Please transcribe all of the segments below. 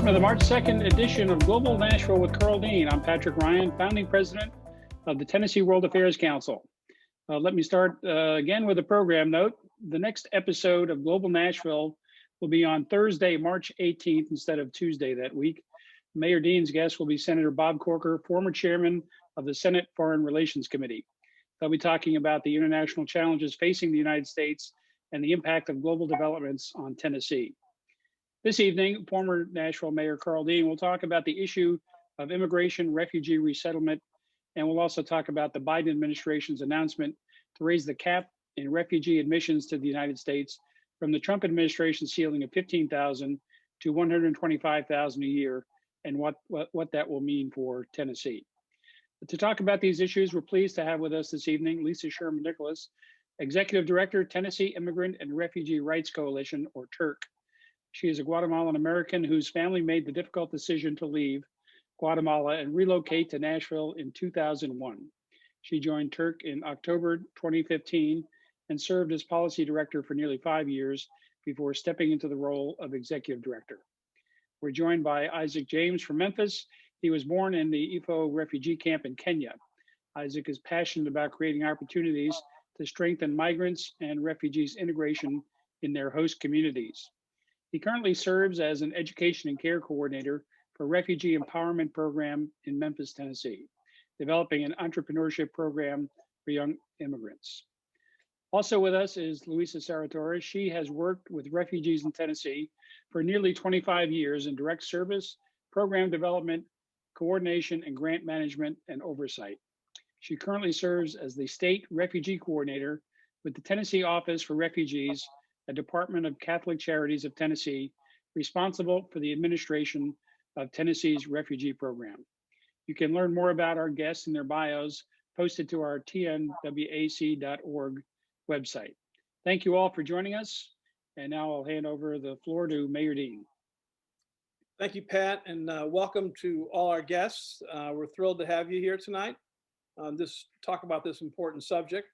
welcome to the March 2nd edition of Global Nashville with Karl Dean. I'm Patrick Ryan, founding president of the Tennessee World Affairs Council. Let me start again with a program note. The next episode of Global Nashville will be on Thursday, March 18th instead of Tuesday that week. Mayor Dean's guest will be Senator Bob Corker, former chairman of the Senate Foreign Relations Committee. They'll be talking about the international challenges facing the United States and the impact of global developments on Tennessee. This evening, former Nashville Mayor Karl Dean will talk about the issue of immigration, refugee resettlement, and we'll also talk about the Biden administration's announcement to raise the cap in refugee admissions to the United States from the Trump administration ceiling of 15,000 to 125,000 a year, and what that will mean for Tennessee. To talk about these issues, we're pleased to have with us this evening Louisa Sherman Nikolas, Executive Director, Tennessee Immigrant and Refugee Rights Coalition, or TIRRC. She is a Guatemalan American whose family made the difficult decision to leave Guatemala and relocate to Nashville in 2001. She joined TIRRC in October 2015 and served as policy director for nearly 5 years before stepping into the role of executive director. We're joined by Isaac James from Memphis. He was born in the Ifo refugee camp in Kenya. Isaac is passionate about creating opportunities to strengthen migrants and refugees' integration in their host communities. He currently serves as an education and care coordinator for Refugee Empowerment Program in Memphis, Tennessee, developing an entrepreneurship program for young immigrants. Also with us is Louisa Saratora. She has worked with refugees in Tennessee for nearly 25 years in direct service, program development, coordination, and grant management and oversight. She currently serves as the state refugee coordinator with the Tennessee Office for Refugees, a Department of Catholic Charities of Tennessee, responsible for the administration of Tennessee's refugee program. You can learn more about our guests and their bios posted to our tnwac.org website. Thank you all for joining us. And now I'll hand over the floor to Mayor Dean. Thank you, Pat, and welcome to all our guests. We're thrilled to have you here tonight. Talk about this important subject.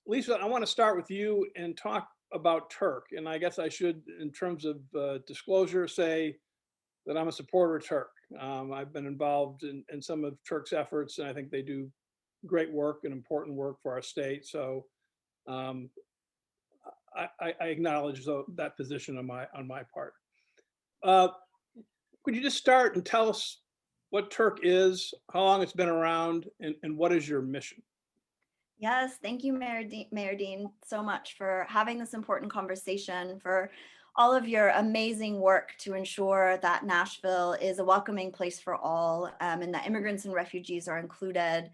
Lisa, I want to start with you and talk about TIRRC. And I guess I should, in terms of disclosure, say that I'm a supporter of TIRRC. I've been involved in some of TIRRC's efforts, and I think they do great work and important work for our state. So I acknowledge that position on my part. Could you just start and tell us what TIRRC is, how long it's been around, and what is your mission? Yes, thank you, Mayor Dean, so much for having this important conversation, for all of your amazing work to ensure that Nashville is a welcoming place for all, and that immigrants and refugees are included.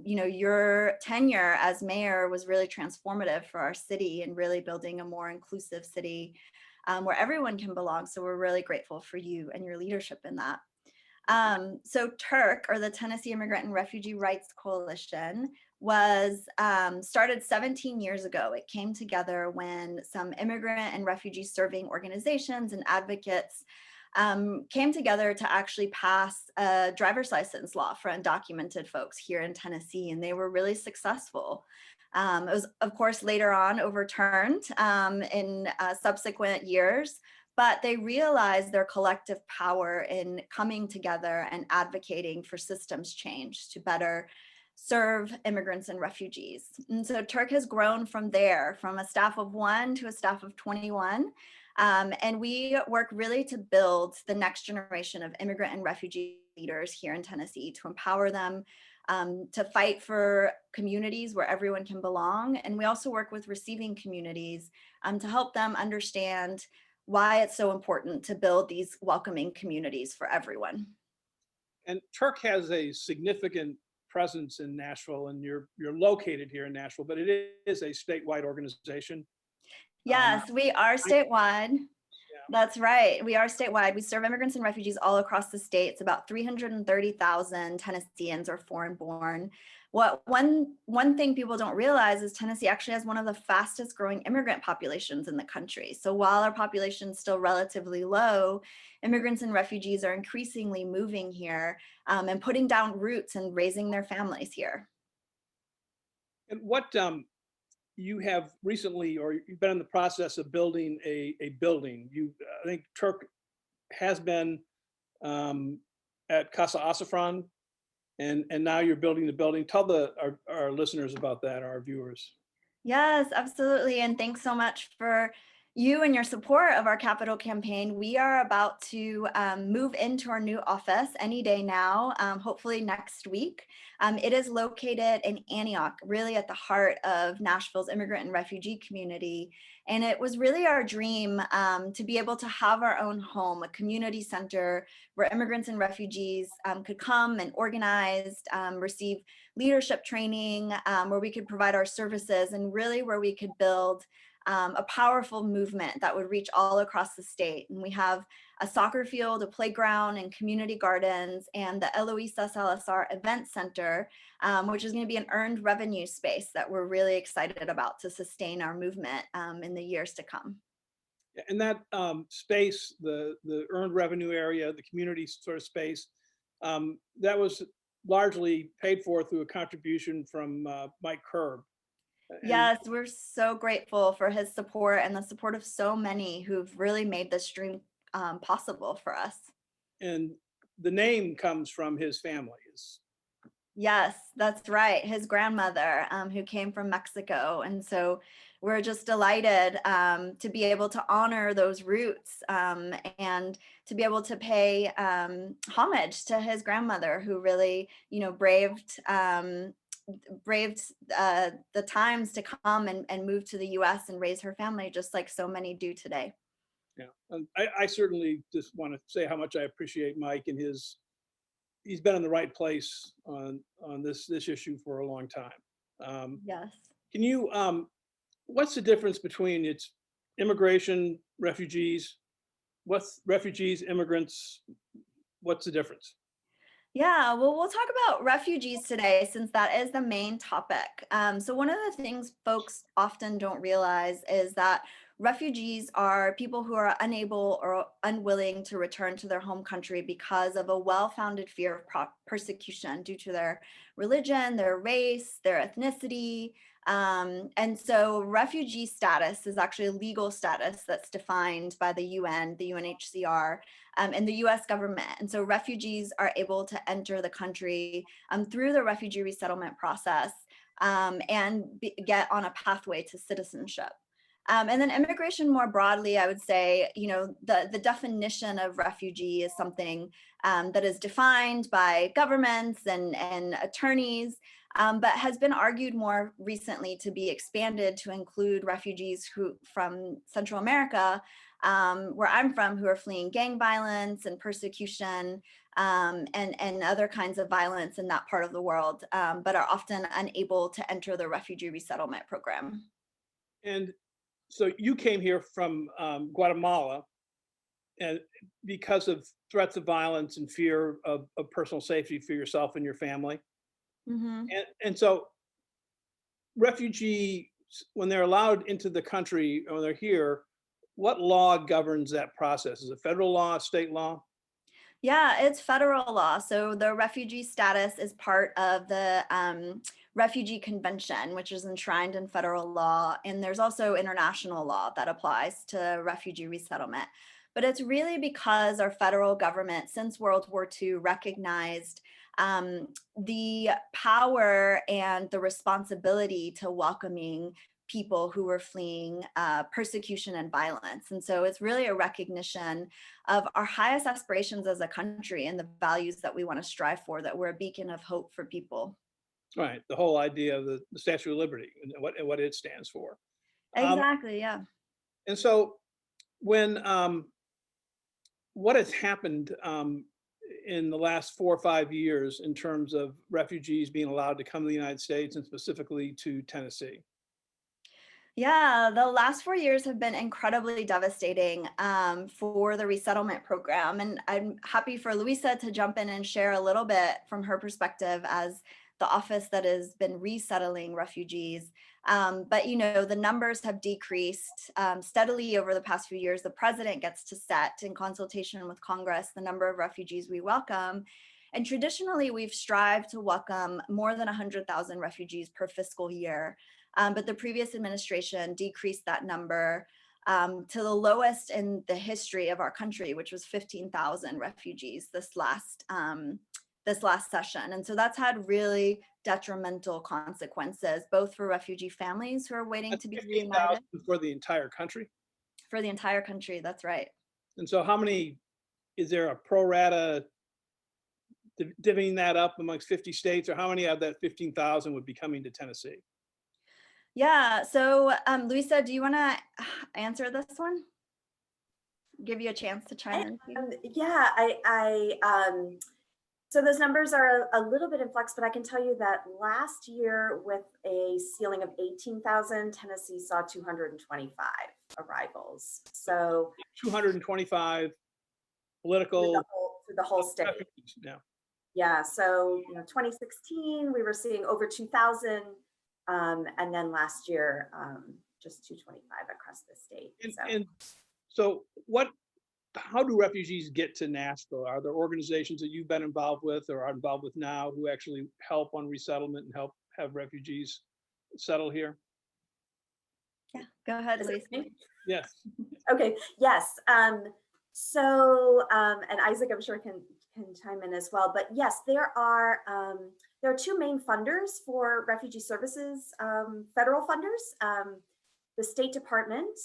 Your tenure as mayor was really transformative for our city and really building a more inclusive city where everyone can belong. So we're really grateful for you and your leadership in that. So TIRRC, or the Tennessee Immigrant and Refugee Rights Coalition, was started 17 years ago. It came together when some immigrant and refugee serving organizations and advocates came together to actually pass a driver's license law for undocumented folks here in Tennessee, and they were really successful. It was, of course, later on overturned in subsequent years, but they realized their collective power in coming together and advocating for systems change to better serve immigrants and refugees. And so TIRRC has grown from there, from a staff of 1 to a staff of 21. And we work really to build the next generation of immigrant and refugee leaders here in Tennessee, to empower them to fight for communities where everyone can belong. And we also work with receiving communities to help them understand why it's so important to build these welcoming communities for everyone. And TIRRC has a significant presence in Nashville, and you're located here in Nashville, but it is a statewide organization. Yes, we are statewide. Yeah. That's right. We are statewide. We serve immigrants and refugees all across the state. It's about 330,000 Tennesseans are foreign born. One thing people don't realize is Tennessee actually has one of the fastest growing immigrant populations in the country. So while our population is still relatively low, immigrants and refugees are increasingly moving here and putting down roots and raising their families here. And what you have recently, or you've been in the process of building a building. I think TIRRC has been at Casa Asafran, and now you're building the building. Tell our listeners about that, our viewers. Yes, absolutely. And thanks so much for you and your support of our capital campaign. We are about to move into our new office any day now, hopefully next week. It is located in Antioch, really at the heart of Nashville's immigrant and refugee community. And it was really our dream to be able to have our own home, a community center where immigrants and refugees could come and organize, receive leadership training, where we could provide our services, and really where we could build a powerful movement that would reach all across the state. And we have a soccer field, a playground, and community gardens, and the Louisa Event Center, which is going to be an earned revenue space that we're really excited about to sustain our movement in the years to come. And that space, the earned revenue area, the community sort of space, that was largely paid for through a contribution from Mike Kerb. Yes, we're so grateful for his support and the support of so many who've really made this dream possible for us. And the name comes from his family. Yes, that's right. His grandmother, who came from Mexico. And so we're just delighted to be able to honor those roots and to be able to pay homage to his grandmother, who really, braved the times to come and move to the US and raise her family, just like so many do today. Yeah, and I certainly just want to say how much I appreciate Mike and he's been in the right place on this issue for a long time. Yes. Can you, what's the difference between its immigration, refugees, what's refugees, immigrants, what's the difference? Yeah, well, we'll talk about refugees today since that is the main topic. So one of the things folks often don't realize is that refugees are people who are unable or unwilling to return to their home country because of a well-founded fear of persecution due to their religion, their race, their ethnicity. And so refugee status is actually a legal status that's defined by the UN, the UNHCR, and the US government. And so refugees are able to enter the country through the refugee resettlement process and get on a pathway to citizenship. And then immigration more broadly, I would say, the definition of refugee is something that is defined by governments and attorneys, but has been argued more recently to be expanded to include refugees from Central America, where I'm from, who are fleeing gang violence and persecution and other kinds of violence in that part of the world, but are often unable to enter the refugee resettlement program. And so you came here from Guatemala, and because of threats of violence and fear of personal safety for yourself and your family. Mm-hmm. And so refugees, when they're allowed into the country or they're here, what law governs that process? Is it federal law, state law? Yeah, it's federal law. So the refugee status is part of the Refugee Convention, which is enshrined in federal law. And there's also international law that applies to refugee resettlement. But it's really because our federal government, since World War II, recognized the power and the responsibility to welcoming people who were fleeing persecution and violence. And so it's really a recognition of our highest aspirations as a country and the values that we want to strive for, that we're a beacon of hope for people. Right, the whole idea of the Statue of Liberty and what it stands for. Exactly, yeah. And so when, what has happened in the last 4 or 5 years in terms of refugees being allowed to come to the United States and specifically to Tennessee? Yeah, the last 4 years have been incredibly devastating for the resettlement program. And I'm happy for Louisa to jump in and share a little bit from her perspective as the office that has been resettling refugees. But, the numbers have decreased steadily over the past few years. The president gets to set, in consultation with Congress, the number of refugees we welcome. And traditionally, we've strived to welcome more than 100,000 refugees per fiscal year. But the previous administration decreased that number to the lowest in the history of our country, which was 15,000 refugees this last session. And so that's had really detrimental consequences, both for refugee families who are waiting to be reunited. For the entire country? For the entire country, that's right. And so how many, is there a pro rata divvying that up amongst 50 states, or how many of that 15,000 would be coming to Tennessee? Yeah, so Louisa, do you want to answer this one? Give you a chance to chime in. Yeah, so those numbers are a little bit in flux, but I can tell you that last year with a ceiling of 18,000, Tennessee saw 225 arrivals. So 225 political through the whole state. Yeah. Yeah, so 2016 we were seeing over 2,000, and then last year just 225 across the state. And so how do refugees get to Nashville? Are there organizations that you've been involved with or are involved with now who actually help on resettlement and help have refugees settle here? Yeah, go ahead, Louisa. Yes. Okay, yes. So, and Isaac, I'm sure can chime in as well, but yes, there are two main funders for refugee services, federal funders. The State Department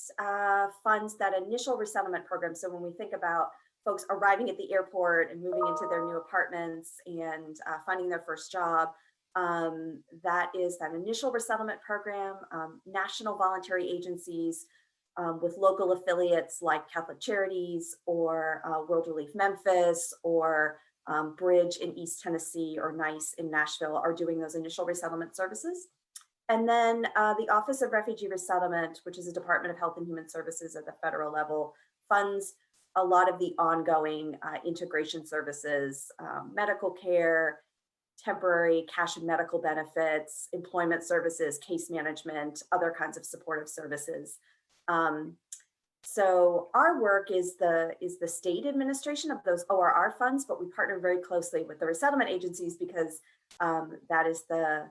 funds that initial resettlement program. So when we think about folks arriving at the airport and moving into their new apartments and finding their first job, that is that initial resettlement program. National voluntary agencies with local affiliates like Catholic Charities or World Relief Memphis or Bridge in East Tennessee or NICE in Nashville are doing those initial resettlement services. And then the Office of Refugee Resettlement, which is a Department of Health and Human Services at the federal level, funds a lot of the ongoing integration services, medical care, temporary cash and medical benefits, employment services, case management, other kinds of supportive services. So our work is the state administration of those ORR funds, but we partner very closely with the resettlement agencies because that is the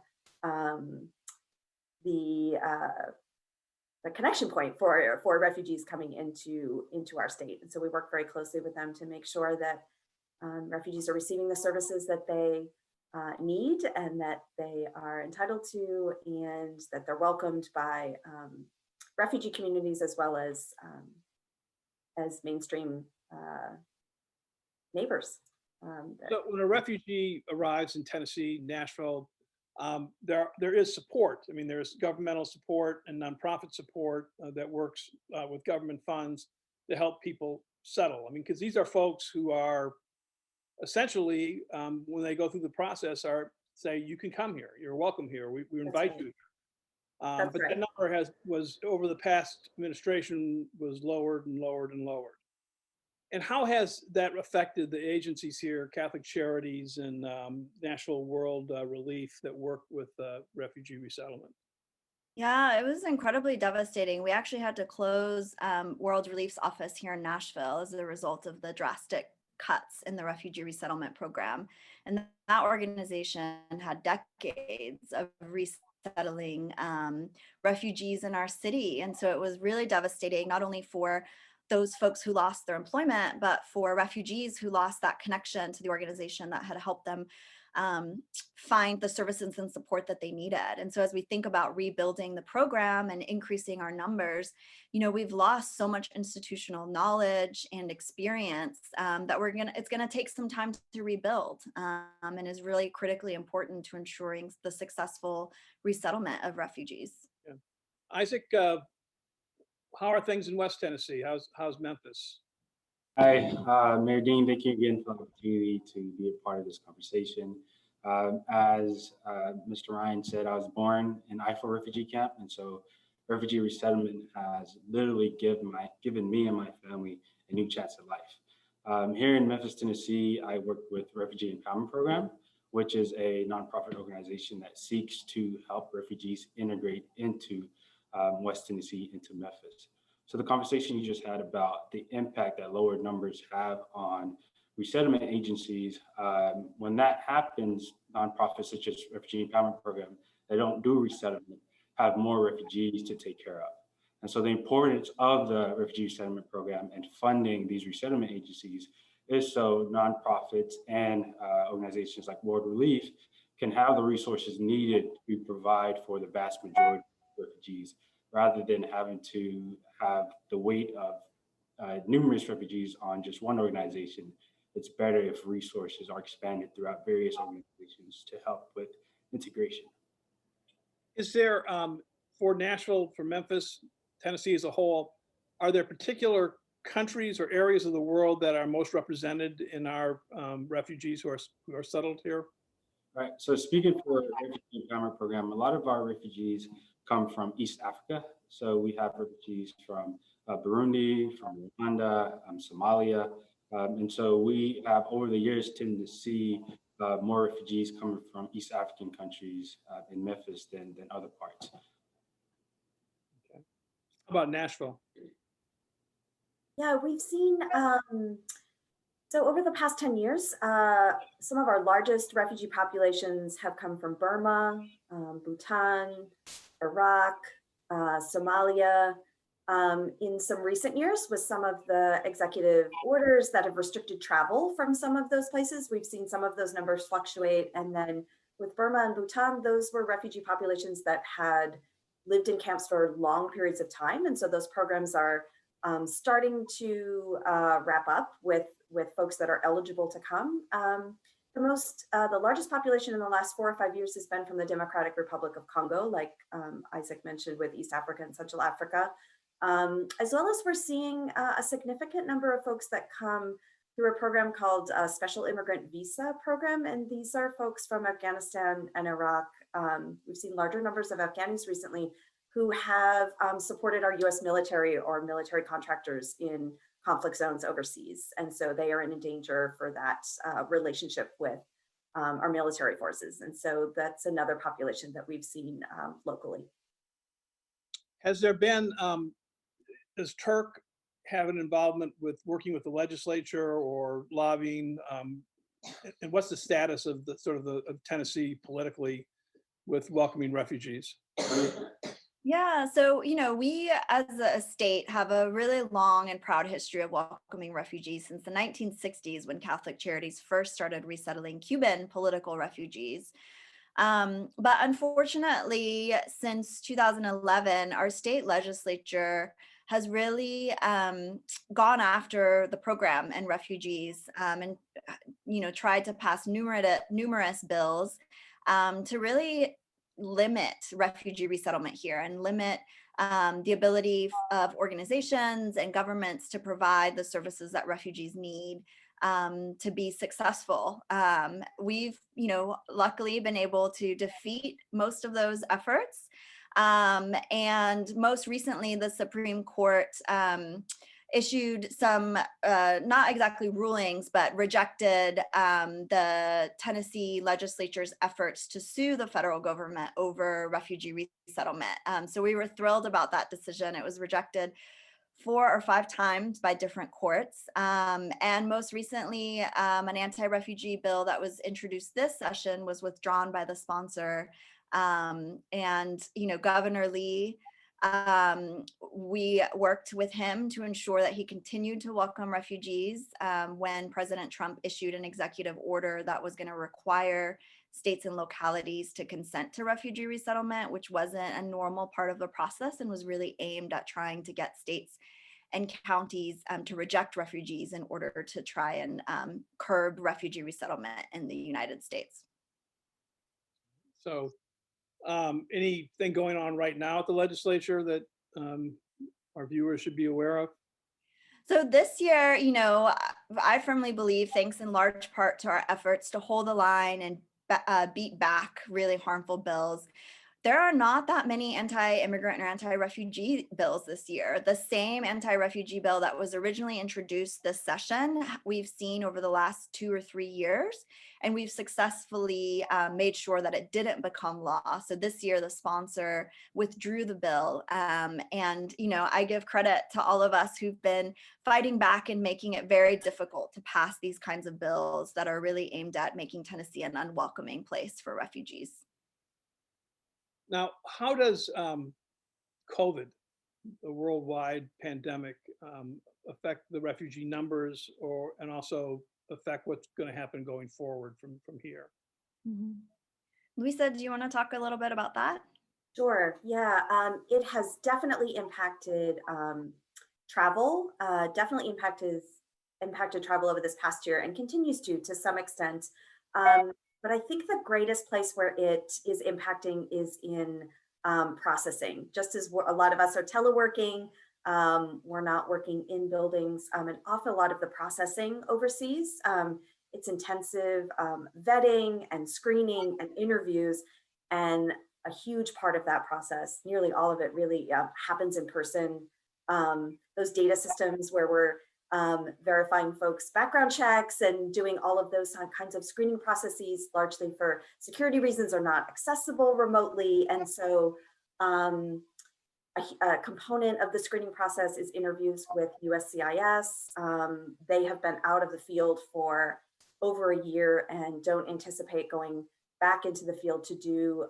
connection point for refugees coming into our state. And so we work very closely with them to make sure that refugees are receiving the services that they need and that they are entitled to, and that they're welcomed by refugee communities as well as mainstream neighbors. So when a refugee arrives in Tennessee, Nashville, there is support. I mean, there's governmental support and nonprofit support that works with government funds to help people settle. I mean, because these are folks who are essentially, when they go through the process, say, you can come here, you're welcome here, we invite you. But that number was over the past administration was lowered and lowered and lowered. And how has that affected the agencies here, Catholic Charities and Nashville World Relief that work with refugee resettlement? Yeah, it was incredibly devastating. We actually had to close World Relief's office here in Nashville as a result of the drastic cuts in the refugee resettlement program. And that organization had decades of resettling refugees in our city. And so it was really devastating, not only for those folks who lost their employment, but for refugees who lost that connection to the organization that had helped them find the services and support that they needed. And so as we think about rebuilding the program and increasing our numbers, we've lost so much institutional knowledge and experience that it's gonna take some time to rebuild, and is really critically important to ensuring the successful resettlement of refugees. Yeah. Isaac, how are things in West Tennessee? How's Memphis? Hi, Mayor Dean, thank you again for the opportunity to be a part of this conversation. As Mr. Ryan said, I was born in IFO refugee camp, and so refugee resettlement has literally given me and my family a new chance at life. Here in Memphis, Tennessee, I work with Refugee Empowerment Program, which is a nonprofit organization that seeks to help refugees integrate into West Tennessee, into Memphis. So the conversation you just had about the impact that lower numbers have on resettlement agencies, when that happens, nonprofits such as Refugee Empowerment Program that don't do resettlement have more refugees to take care of. And so the importance of the refugee settlement program and funding these resettlement agencies is so nonprofits and organizations like World Relief can have the resources needed to provide for the vast majority of refugees, rather than having to have the weight of numerous refugees on just one organization. It's better if resources are expanded throughout various organizations to help with integration. Is there, for Nashville, for Memphis, Tennessee as a whole, are there particular countries or areas of the world that are most represented in our refugees who are settled here? Right. So speaking for the refugee empowerment program, a lot of our refugees come from East Africa. So we have refugees from Burundi, from Rwanda, Somalia. And so we have over the years tended to see more refugees coming from East African countries in Memphis than other parts. Okay. How about Nashville? Yeah, we've seen, so over the past 10 years, some of our largest refugee populations have come from Burma, Bhutan, Iraq, Somalia. In some recent years, with some of the executive orders that have restricted travel from some of those places, we've seen some of those numbers fluctuate. And then with Burma and Bhutan, those were refugee populations that had lived in camps for long periods of time. And so those programs are starting to wrap up with folks that are eligible to come. The largest population in the last 4 or 5 years has been from the Democratic Republic of Congo, like Isaac mentioned, with East Africa and Central Africa. As well as we're seeing a significant number of folks that come through a program called Special Immigrant Visa Program. And these are folks from Afghanistan and Iraq. We've seen larger numbers of Afghanis recently who have supported our US military or military contractors in conflict zones overseas. And so they are in danger for that relationship with our military forces. And so that's another population that we've seen locally. Has there been, does TIRRC have an involvement with working with the legislature or lobbying? And what's the status of the of Tennessee politically with welcoming refugees? Yeah, so, we as a state have a really long and proud history of welcoming refugees since the 1960s, when Catholic Charities first started resettling Cuban political refugees. But unfortunately, since 2011, our state legislature has really gone after the program and refugees, and tried to pass numerous bills to really limit refugee resettlement here and limit the ability of organizations and governments to provide the services that refugees need to be successful. We've, luckily been able to defeat most of those efforts. And most recently, the Supreme Court issued some, not exactly rulings, but rejected the Tennessee legislature's efforts to sue the federal government over refugee resettlement. So we were thrilled about that decision. It was rejected 4 or 5 times by different courts. And most recently, an anti-refugee bill that was introduced this session was withdrawn by the sponsor. And, Governor Lee, we worked with him to ensure that he continued to welcome refugees when President Trump issued an executive order that was going to require states and localities to consent to refugee resettlement, which wasn't a normal part of the process and was really aimed at trying to get states and counties to reject refugees in order to try and curb refugee resettlement in the United States. So anything going on right now at the legislature that our viewers should be aware of? So this year, I firmly believe, thanks in large part to our efforts to hold the line and beat back really harmful bills, there are not that many anti-immigrant or anti-refugee bills this year. The same anti-refugee bill that was originally introduced this session, we've seen over the last 2 or 3 years, and we've successfully made sure that it didn't become law. So this year, the sponsor withdrew the bill. And, I give credit to all of us who've been fighting back and making it very difficult to pass these kinds of bills that are really aimed at making Tennessee an unwelcoming place for refugees. Now, how does COVID the worldwide pandemic affect the refugee numbers and also affect what's going to happen going forward from here? Mhm. Louisa, do you want to talk a little bit about that? Sure. Yeah. It has definitely impacted travel. Definitely impacted travel over this past year and continues to some extent. But I think the greatest place where it is impacting is in processing. Just as a lot of us are teleworking, we're not working in buildings, an awful lot of the processing overseas. It's intensive vetting and screening and interviews, and a huge part of that process, nearly all of it really happens in person. Those data systems where we're verifying folks' background checks and doing all of those kinds of screening processes, largely for security reasons, are not accessible remotely. And so a component of the screening process is interviews with USCIS. They have been out of the field for over a year and don't anticipate going back into the field to do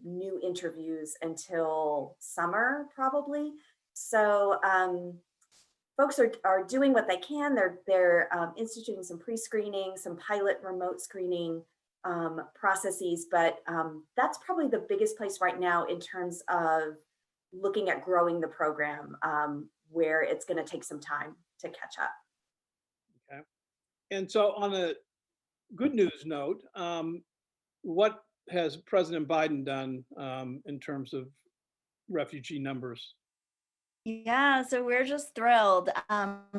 new interviews until summer, probably. So folks are doing what they can. They're instituting some pre-screening, some pilot remote screening processes, but that's probably the biggest place right now in terms of looking at growing the program, where it's going to take some time to catch up. Okay. And so on a good news note, what has President Biden done in terms of refugee numbers? Yeah, so we're just thrilled.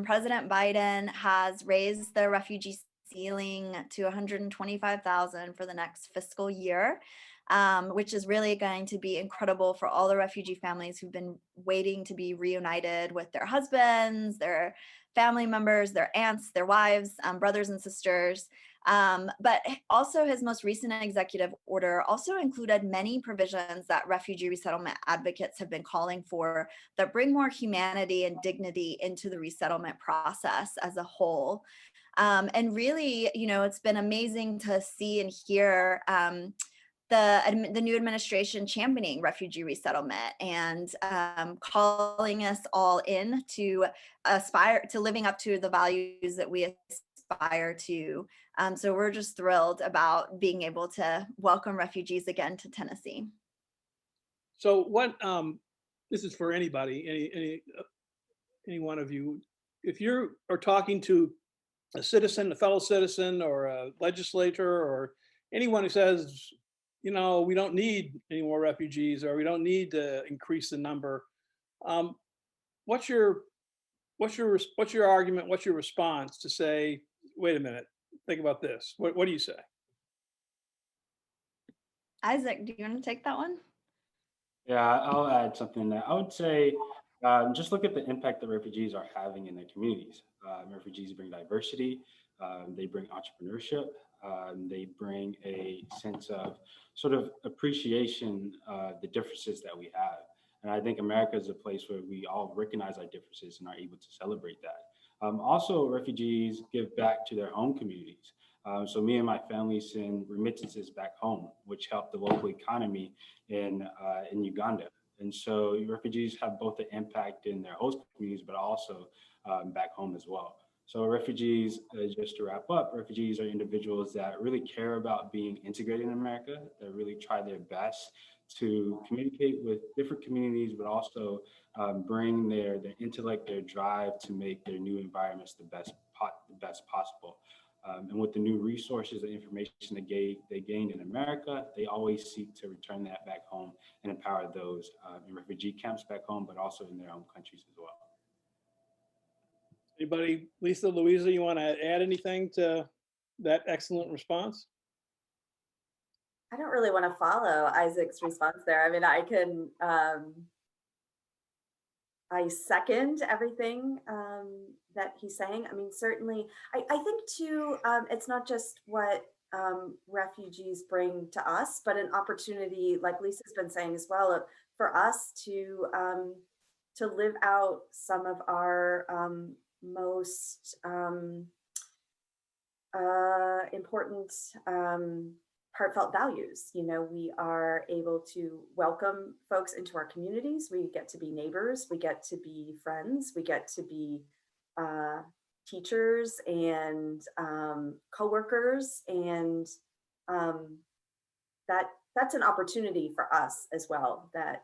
President Biden has raised the refugee ceiling to 125,000 for the next fiscal year, which is really going to be incredible for all the refugee families who've been waiting to be reunited with their husbands, their family members, their aunts, their wives, brothers and sisters. But also his most recent executive order also included many provisions that refugee resettlement advocates have been calling for that bring more humanity and dignity into the resettlement process as a whole. And really, it's been amazing to see and hear the new administration championing refugee resettlement and calling us all in to aspire to living up to the values that we aspire to. So we're just thrilled about being able to welcome refugees again to Tennessee. So what, this is for anybody, any one of you, if you are talking to a citizen, a fellow citizen, or a legislator, or anyone who says, we don't need any more refugees, or we don't need to increase the number, what's your argument? What's your response to say, wait a minute, think about this? What do you say? Isaac, do you want to take that one? Yeah, I'll add something there. I would say just look at the impact that refugees are having in their communities. Refugees bring diversity, they bring entrepreneurship, they bring a sense of sort of appreciation of the differences that we have. And I think America is a place where we all recognize our differences and are able to celebrate that. Also, refugees give back to their home communities. So me and my family send remittances back home, which help the local economy in Uganda. And so refugees have both the impact in their host communities, but also back home as well. So refugees, just to wrap up, refugees are individuals that really care about being integrated in America, that really try their best to communicate with different communities, but also bring their intellect, their drive to make their new environments the best possible. And with the new resources and information they gained in America, they always seek to return that back home and empower those in refugee camps back home, but also in their own countries as well. Anybody, Lisa, Louisa, you want to add anything to that excellent response? I don't really want to follow Isaac's response there. I mean, I second everything that he's saying. I mean, certainly, I think too, it's not just what refugees bring to us, but an opportunity, like Lisa's been saying as well, for us to live out some of our most important heartfelt values. You know, we are able to welcome folks into our communities. We get to be neighbors. We get to be friends. We get to be teachers and coworkers, and that's an opportunity for us as well. That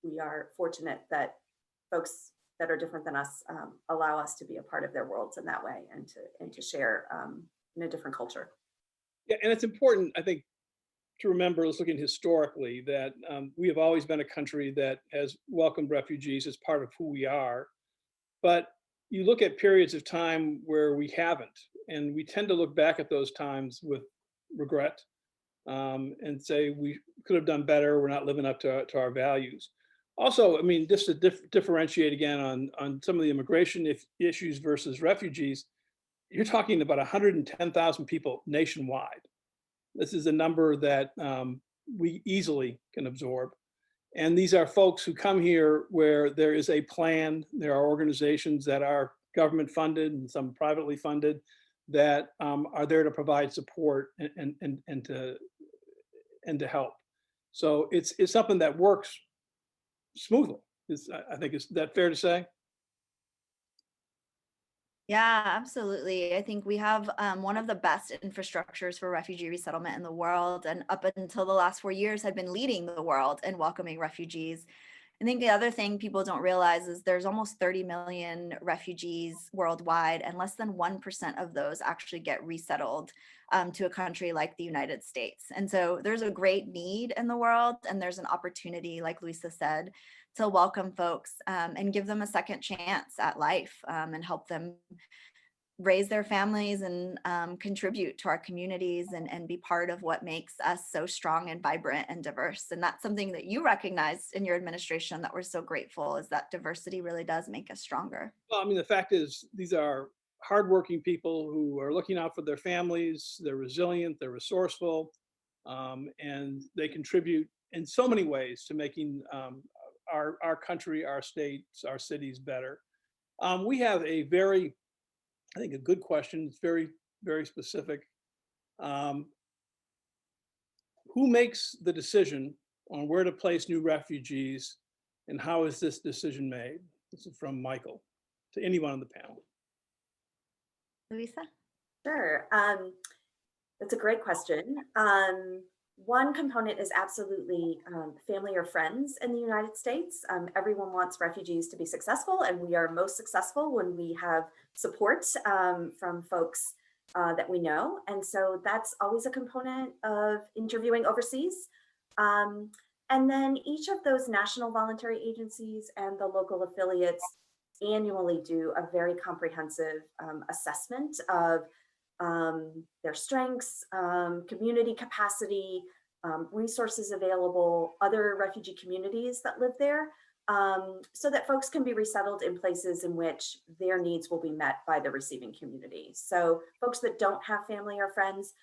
we are fortunate that folks that are different than us allow us to be a part of their worlds in that way, and to share in a different culture. Yeah, and it's important, I think, to remember, looking historically, that we have always been a country that has welcomed refugees as part of who we are. But you look at periods of time where we haven't, and we tend to look back at those times with regret, and say we could have done better. We're not living up to our values. Also, I mean, just to differentiate again on some of the immigration issues versus refugees, you're talking about 110,000 people nationwide. This is a number that we easily can absorb. And these are folks who come here where there is a plan. There are organizations that are government funded and some privately funded that are there to provide support and to help. So it's something that works smoothly. I think, is that fair to say? Yeah, absolutely. I think we have one of the best infrastructures for refugee resettlement in the world, and up until the last 4 years had been leading the world in welcoming refugees. I think the other thing people don't realize is there's almost 30 million refugees worldwide, and less than 1% of those actually get resettled to a country like the United States. And so there's a great need in the world, and there's an opportunity, like Louisa said, to welcome folks and give them a second chance at life, and help them raise their families and contribute to our communities, and be part of what makes us so strong and vibrant and diverse. And that's something that you recognized in your administration that we're so grateful, is that diversity really does make us stronger. Well, I mean, the fact is, these are hardworking people who are looking out for their families. They're resilient, they're resourceful, and they contribute in so many ways to making our country, our states, our cities better. We have a very, I think, a good question. It's very, very specific. Who makes the decision on where to place new refugees, and how is this decision made? This is from Michael, to anyone on the panel. Louisa? Sure. That's a great question. One component is absolutely family or friends in the United States. Everyone wants refugees to be successful, and we are most successful when we have support from folks that we know. And so that's always a component of interviewing overseas. And then each of those national voluntary agencies and the local affiliates annually do a very comprehensive assessment of their strengths, community capacity, resources available, other refugee communities that live there, so that folks can be resettled in places in which their needs will be met by the receiving community. So folks that don't have family or friends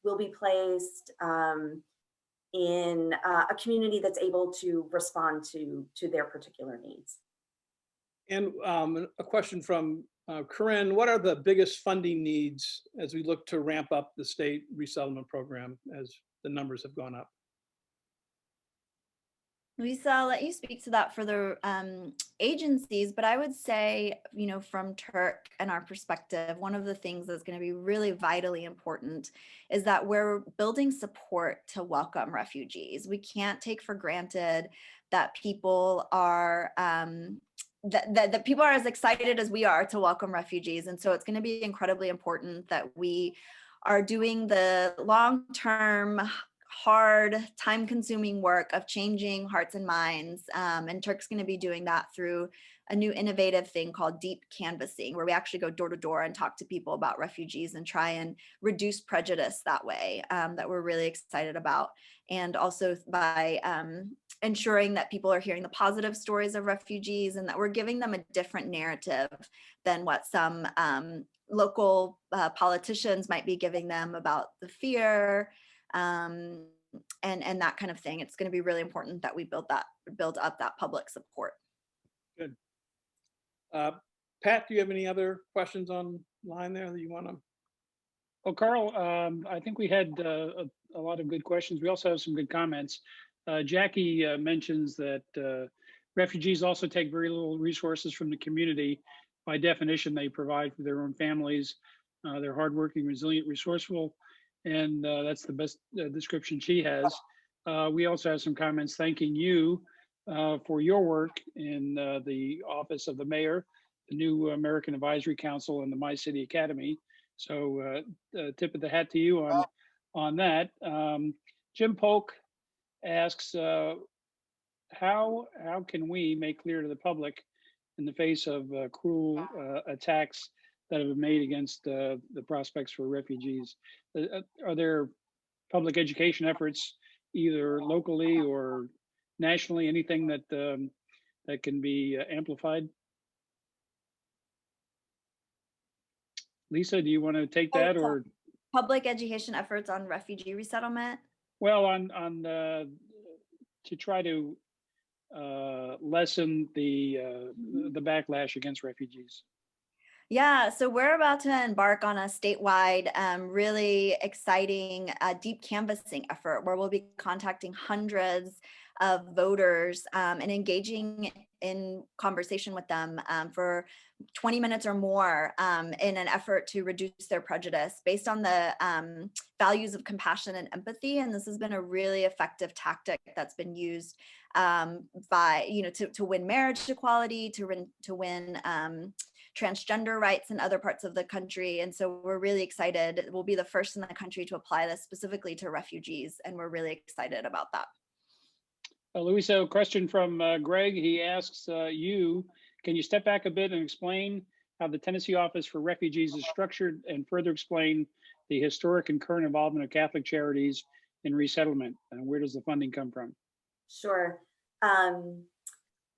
will be placed in a community that's able to respond to their particular needs. And a question from Corinne: what are the biggest funding needs as we look to ramp up the state resettlement program as the numbers have gone up? Louisa, I'll let you speak to that for the agencies, but I would say, you know, from TIRRC and our perspective, one of the things that's going to be really vitally important is that we're building support to welcome refugees. We can't take for granted that people are that people are as excited as we are to welcome refugees. And so it's going to be incredibly important that we are doing the long-term, hard, time-consuming work of changing hearts and minds. And TIRRC's going to be doing that through a new innovative thing called deep canvassing, where we actually go door to door and talk to people about refugees and try and reduce prejudice that way, that we're really excited about. And also by ensuring that people are hearing the positive stories of refugees, and that we're giving them a different narrative than what some local politicians might be giving them about the fear, and that kind of thing. It's going to be really important that we build up that public support. Good. Pat, do you have any other questions online there that you want to? Well, Carl, I think we had a lot of good questions. We also have some good comments. Jackie mentions that refugees also take very little resources from the community. By definition, they provide for their own families. They're hardworking, resilient, resourceful, and that's the best description she has. We also have some comments thanking you for your work in the office of the mayor, the new American Advisory Council, and the My City Academy. So tip of the hat to you on that. Jim Polk asks, how can we make clear to the public in the face of cruel attacks that have been made against the prospects for refugees? Are there public education efforts, either locally or nationally, anything that that can be amplified? Lisa, do you want to take that, or public education efforts on refugee resettlement? well, on to try to lessen the backlash against refugees? Yeah, so we're about to embark on a statewide, really exciting deep canvassing effort where we'll be contacting hundreds of voters and engaging in conversation with them for 20 minutes or more in an effort to reduce their prejudice based on the values of compassion and empathy. And this has been a really effective tactic that's been used by, to win marriage equality, to win transgender rights in other parts of the country. And so we're really excited. We'll be the first in the country to apply this specifically to refugees. And we're really excited about that. Louisa, a question from Greg. He asks can you step back a bit and explain how the Tennessee Office for Refugees is structured, and further explain the historic and current involvement of Catholic charities in resettlement? And where does the funding come from? Sure.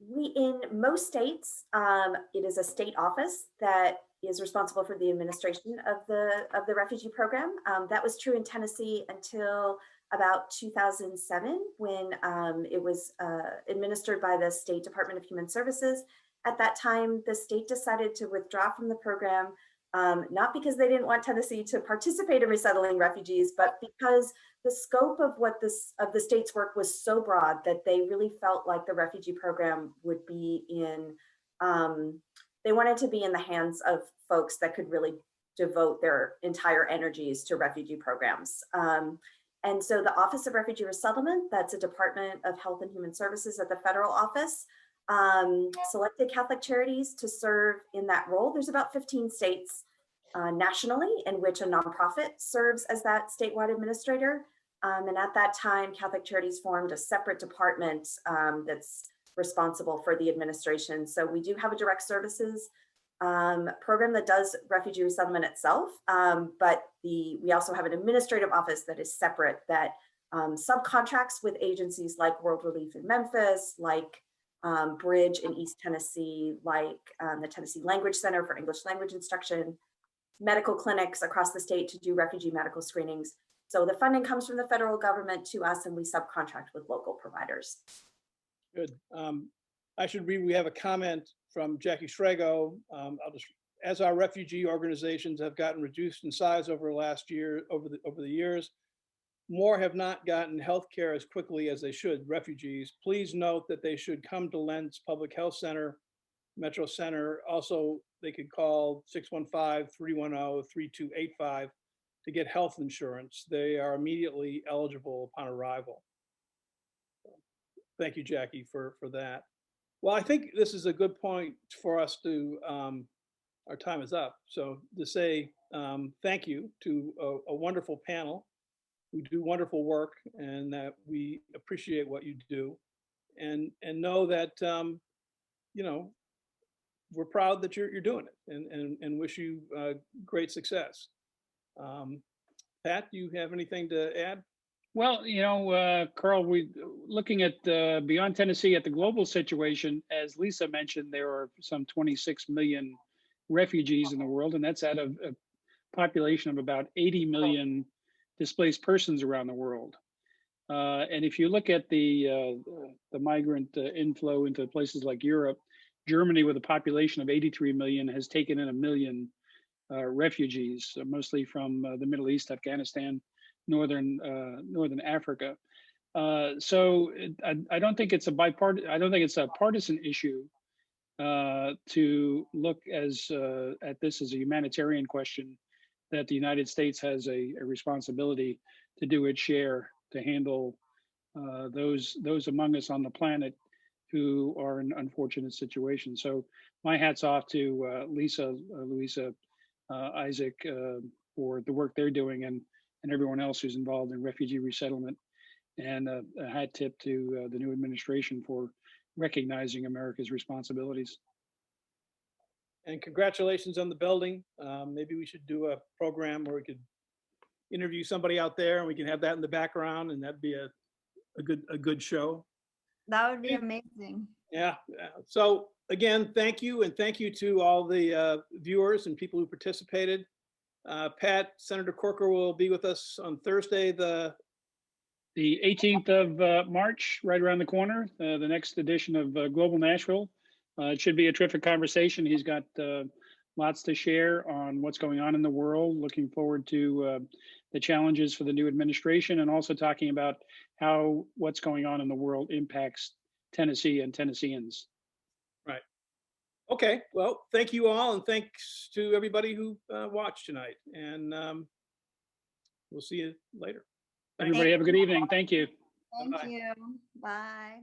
In most states, it is a state office that is responsible for the administration of the refugee program. That was true in Tennessee until about 2007, when it was administered by the State Department of Human Services. At that time, the state decided to withdraw from the program, not because they didn't want Tennessee to participate in resettling refugees, but because the scope of the state's work was so broad that they really felt like the refugee program would be in, they wanted to be in the hands of folks that could really devote their entire energies to refugee programs. And so the Office of Refugee Resettlement, that's a Department of Health and Human Services at the federal office, selected Catholic charities to serve in that role. There's about 15 states nationally in which a nonprofit serves as that statewide administrator. And at that time, Catholic Charities formed a separate department that's responsible for the administration. So we do have a direct services program that does refugee resettlement itself, but we also have an administrative office that is separate that subcontracts with agencies like World Relief in Memphis, like Bridge in East Tennessee, like the Tennessee Language Center for English language instruction, medical clinics across the state to do refugee medical screenings. So the funding comes from the federal government to us, and we subcontract with local providers. Good. I should read, we have a comment from Jackie Shrego. As our refugee organizations have gotten reduced in size over the years, more have not gotten health care as quickly as they should, refugees. Please note that they should come to Lentz Public Health Center, Metro Center. Also, they could call 615-310-3285 to get health insurance. They are immediately eligible upon arrival. Thank you, Jackie, for that. Well, I think this is a good point for us to, our time is up. So to say thank you to a wonderful panel who do wonderful work, and that we appreciate what you do, and know that, we're proud that you're doing it, and wish you great success. Pat, do you have anything to add? Well, Karl, we looking at beyond Tennessee at the global situation. As Lisa mentioned, there are some 26 million refugees in the world, and that's out of a population of about 80 million displaced persons around the world. And if you look at the migrant inflow into places like Europe, Germany, with a population of 83 million, has taken in 1 million refugees, mostly from the Middle East, Afghanistan, northern Africa. I don't think it's a I don't think it's a partisan issue to look at this as a humanitarian question, that the United States has a responsibility to do its share to handle those among us on the planet who are in unfortunate situations. So my hat's off to Louisa, Isaac, for the work they're doing, and everyone else who's involved in refugee resettlement. And a hat tip to the new administration for recognizing America's responsibilities. And congratulations on the building. Maybe we should do a program where we could interview somebody out there, and we can have that in the background, and that'd be a good show. That would be amazing. Yeah. So again, thank you, and thank you to all the viewers and people who participated. Pat, Senator Corker will be with us on Thursday, the 18th of March, right around the corner, the next edition of Global Nashville. It should be a terrific conversation. He's got lots to share on what's going on in the world. Looking forward to the challenges for the new administration, and also talking about how what's going on in the world impacts Tennessee and Tennesseans. Right. Okay. Well, thank you all, and thanks to everybody who watched tonight. And we'll see you later. Everybody have a good evening. Thank you. Thank you. Bye.